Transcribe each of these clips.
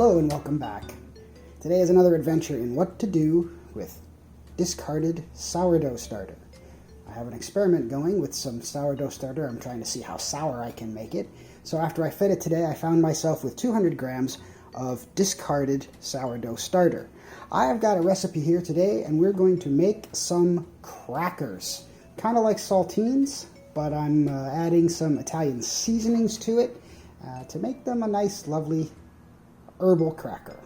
Hello and welcome back. Today is another adventure in what to do with discarded sourdough starter. I have an experiment going with some sourdough starter. I'm trying to see how sour I can make it. So after I fed it today, I found myself with 200 grams of discarded sourdough starter. I have got a recipe here today and we're going to make some crackers. Kind of like saltines, but I'm adding some Italian seasonings to it to make them a nice, lovely herbal cracker.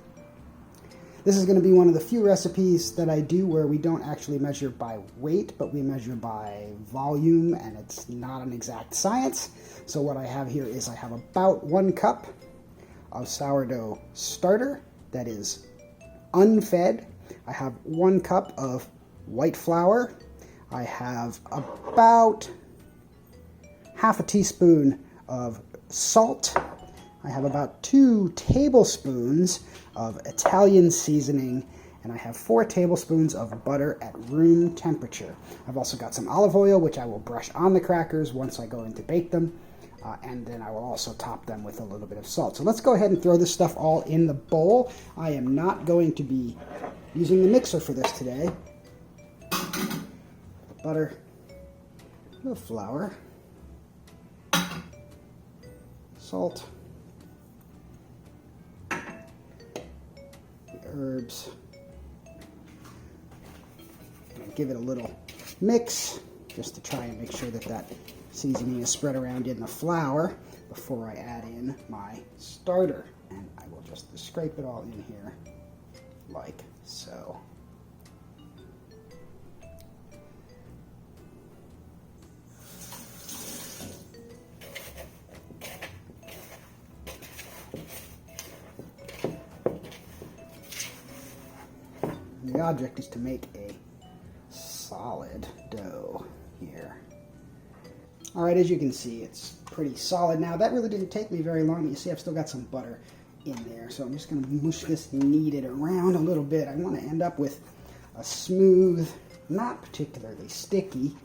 This is going to be one of the few recipes that I do where we don't actually measure by weight, but we measure by volume, and it's not an exact science. So what I have here is I have about 1 cup of sourdough starter that is unfed. I have 1 cup of white flour. I have about half a teaspoon of salt. I have about 2 tablespoons of Italian seasoning, and I have 4 tablespoons of butter at room temperature. I've also got some olive oil, which I will brush on the crackers once I go in to bake them, and then I will also top them with a little bit of salt. So let's go ahead and throw this stuff all in the bowl. I am not going to be using the mixer for this today. The butter, the flour, salt, herbs, and give it a little mix just to try and make sure that that seasoning is spread around in the flour before I add in my starter. And I will just scrape it all in here like so. The object is to make a solid dough here. Alright, as you can see, it's pretty solid now. That really didn't take me very long, but you see I've still got some butter in there. So I'm just going to mush this, knead it around a little bit. I want to end up with a smooth, not particularly sticky,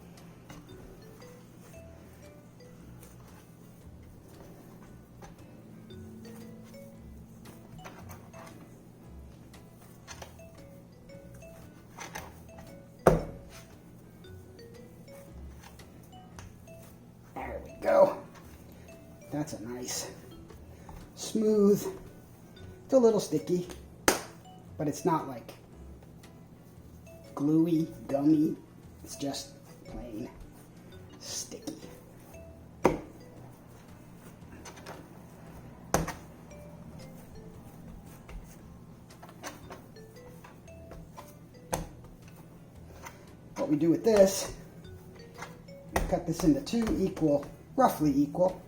go. That's a nice, smooth, it's a little sticky, but it's not like gluey, gummy, it's just plain sticky. What we do with this, we cut this into 2 roughly equal.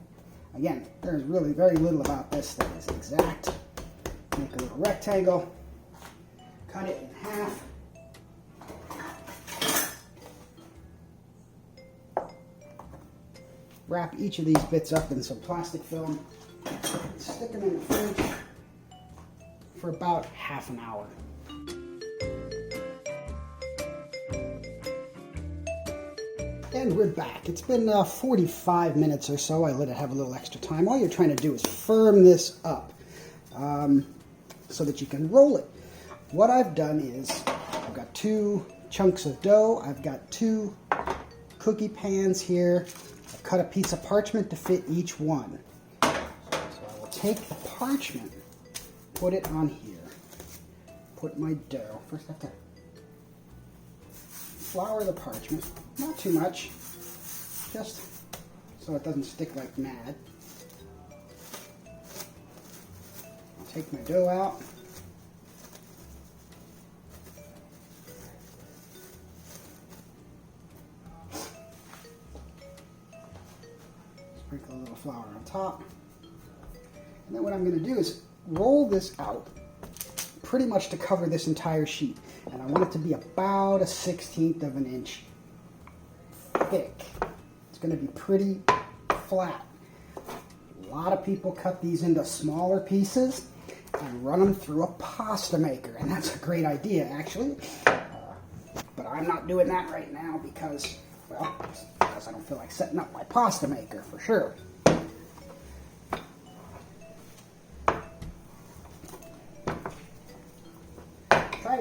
Again, there's really very little about this that is exact. Make a little rectangle, cut it in half. Wrap each of these bits up in some plastic film. Stick them in the fridge for about half an hour. And we're back. It's been 45 minutes or so. I let it have a little extra time. All you're trying to do is firm this up so that you can roll it. What I've done is I've got 2 chunks of dough. I've got 2 cookie pans here. I've cut a piece of parchment to fit each one. So I will take the parchment, put it on here, put my dough. First I have to flour the parchment, not too much, just so it doesn't stick like mad. I'll take my dough out. Sprinkle a little flour on top. And then what I'm going to do is roll this out pretty much to cover this entire sheet. And I want it to be about 1/16 of an inch thick. It's going to be pretty flat. A lot of people cut these into smaller pieces and run them through a pasta maker. And that's a great idea, actually. But I'm not doing that right now because, well, because I don't feel like setting up my pasta maker for sure.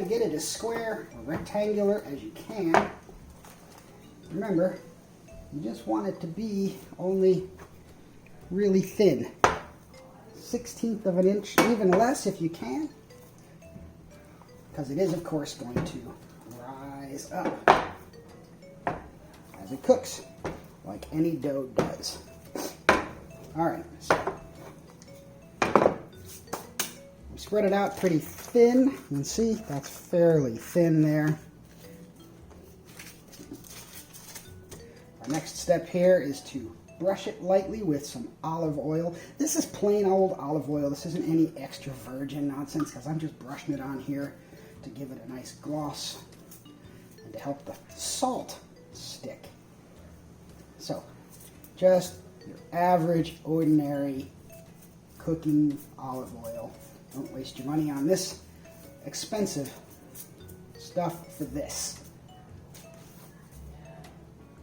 get it as square or rectangular as you can. Remember, you just want it to be only really thin. 1/16 of an inch, even less if you can, because it is, of course, going to rise up as it cooks, like any dough does. All right, so we spread it out pretty thin. You can see that's fairly thin there. Our next step here is to brush it lightly with some olive oil. This is plain old olive oil. This isn't any extra virgin nonsense, because I'm just brushing it on here to give it a nice gloss and to help the salt stick. So, just your average, ordinary cooking olive oil. Don't waste your money on this expensive stuff for this.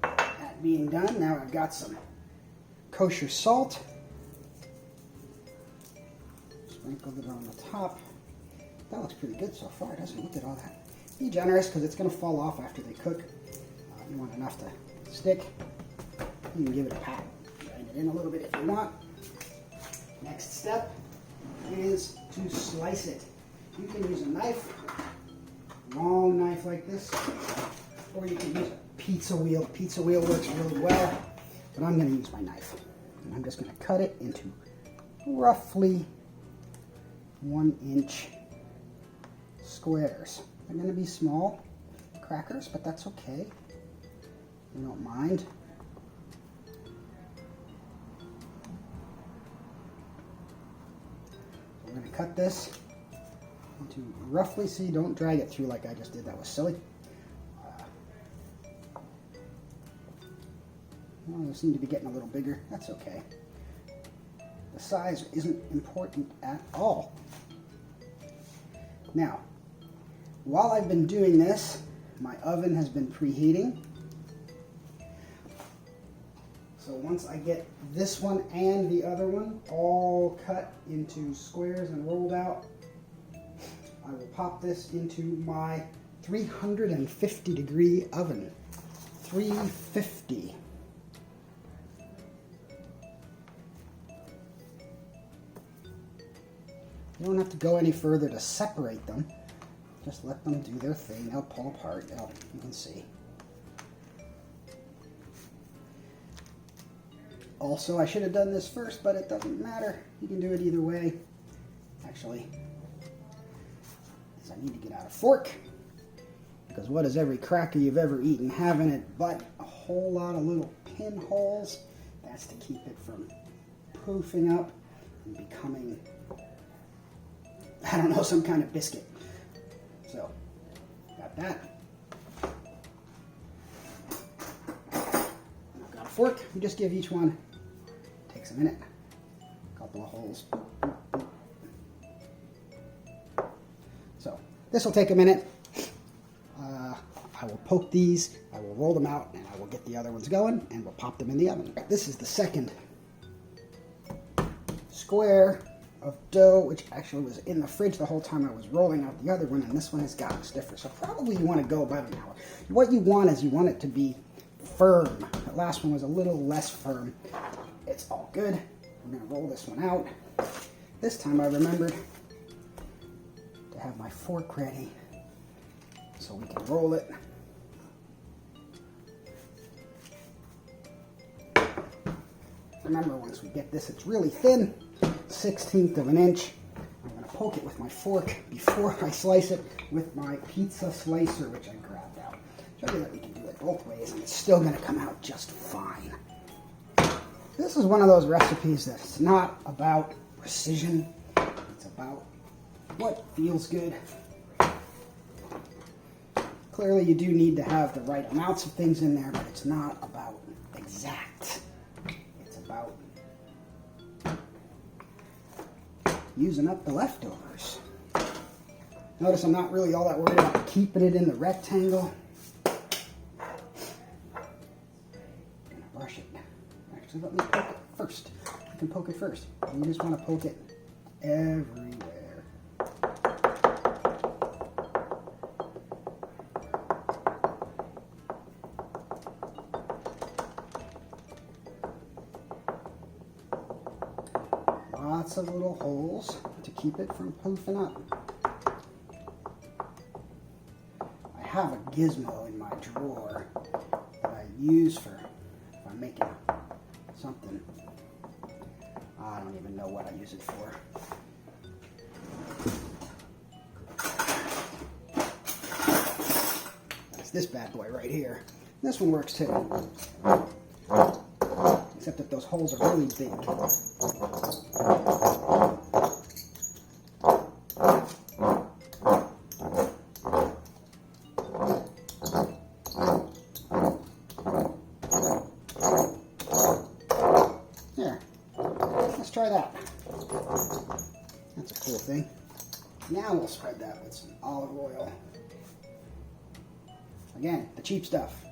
That being done, now I've got some kosher salt. Sprinkled it on the top. That looks pretty good so far, doesn't it? Look at all that. Be generous, because it's going to fall off after they cook. You want enough to stick. You can give it a pat. Grind it in a little bit if you want. Next step is to slice it. You can use a knife, long knife like this, or you can use a pizza wheel. A pizza wheel works really well, but I'm going to use my knife. And I'm just going to cut it into roughly 1-inch squares. They're going to be small crackers, but that's okay. We don't mind. So we're going to cut this into roughly, see, don't drag it through like I just did. That was silly. Well, they seem to be getting a little bigger. That's okay. The size isn't important at all. Now, while I've been doing this, my oven has been preheating. So once I get this one and the other one all cut into squares and rolled out, I will pop this into my 350 degree oven. 350. You don't have to go any further to separate them. Just let them do their thing. They'll pull apart. You can see. Also, I should have done this first, but it doesn't matter. You can do it either way. Actually, I need to get out a fork, because what does every cracker you've ever eaten have in it but a whole lot of little pinholes? That's to keep it from poofing up and becoming, I don't know, some kind of biscuit. So, got that. I've got a fork. You just give each one, takes a minute, a couple of holes. So, this will take a minute. I will poke these, I will roll them out, and I will get the other ones going, and we'll pop them in the oven. This is the second square of dough, which actually was in the fridge the whole time I was rolling out the other one, and this one has gotten stiffer. So probably you want to go about an hour. What you want is you want it to be firm. The last one was a little less firm. It's all good. I'm going to roll this one out. This time I remembered to have my fork ready so we can roll it. Remember, once we get this, it's really thin, 1/16 of an inch. I'm going to poke it with my fork before I slice it with my pizza slicer, which I grabbed out. Show you that we can do it both ways, and it's still going to come out just fine. This is one of those recipes that's not about precision. It's about what feels good. Clearly, you do need to have the right amounts of things in there, but it's not about exact. It's about using up the leftovers. Notice I'm not really all that worried about keeping it in the rectangle. I'm gonna brush it. Actually, let me poke it first. I can poke it first. You just want to poke it everywhere. lots of little holes to keep it from poofing up. I have a gizmo in my drawer that I use for if I'm making something. I don't even know what I use it for. That's this bad boy right here. This one works too. Except that those holes are really big. There. Let's try that. That's a cool thing. Now we'll spread that with some olive oil. Again, the cheap stuff.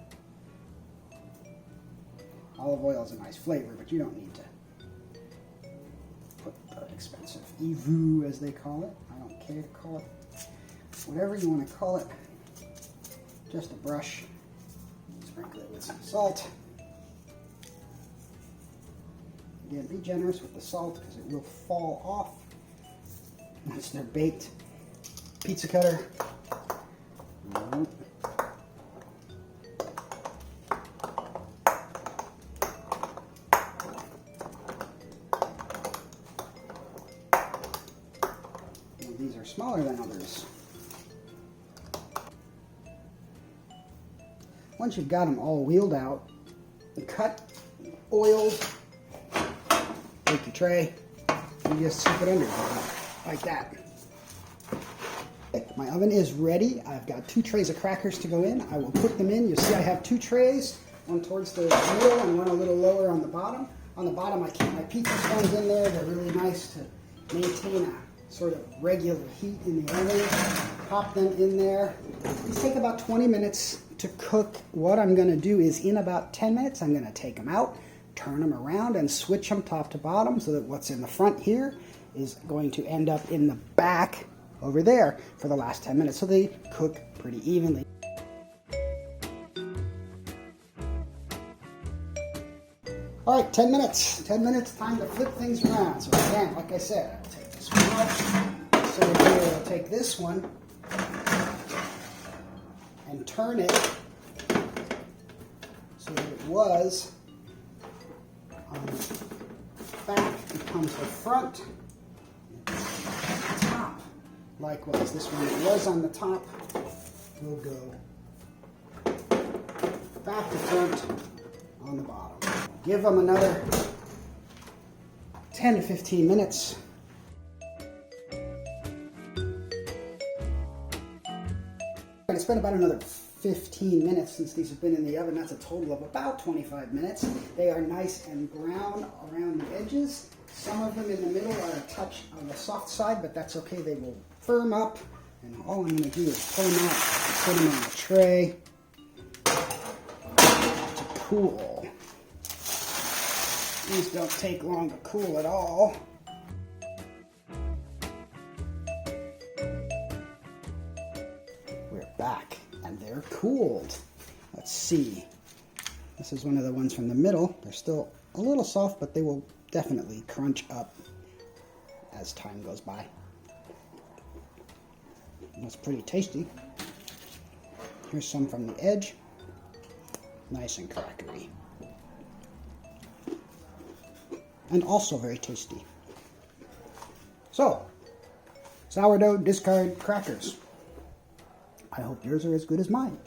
Olive oil is a nice flavor, but you don't need to put the expensive EVOO, as they call it. I don't care to call it whatever you want to call it. Just a brush. Sprinkle it with some salt. Again, be generous with the salt because it will fall off once they're baked. Pizza cutter. These are smaller than others. Once you've got them all wheeled out, cut, oiled, take your tray, and just slip it under like that. My oven is ready. I've got 2 trays of crackers to go in. I will put them in. You'll see I have 2 trays, one towards the middle and one a little lower on the bottom. On the bottom I keep my pizza stones in there. They're really nice to maintain a sort of regular heat in the oven. Pop them in there. These take about 20 minutes to cook. What I'm going to do is in about 10 minutes I'm going to take them out, turn them around and switch them top to bottom so that what's in the front here is going to end up in the back over there for the last 10 minutes so they cook pretty evenly. All right, 10 minutes. 10 minutes, time to flip things around. So again, like I said, I'll take this one out. So here I'll take this one and turn it so that it was on the back becomes the front, the top. Likewise, this one was on the top will go back to front on the bottom. Give them another 10 to 15 minutes. I spent about another 15 minutes since these have been in the oven. That's a total of about 25 minutes. They are nice and brown around the edges. Some of them in the middle are a touch on the soft side, but that's okay. They will firm up. And all I'm going to do is pull them out, put them on the tray to cool. These don't take long to cool at all. We're back, and they're cooled. Let's see. This is one of the ones from the middle. They're still a little soft, but they will definitely crunch up as time goes by. That's pretty tasty. Here's some from the edge. Nice and crackery. And also very tasty. So, sourdough discard crackers. I hope yours are as good as mine.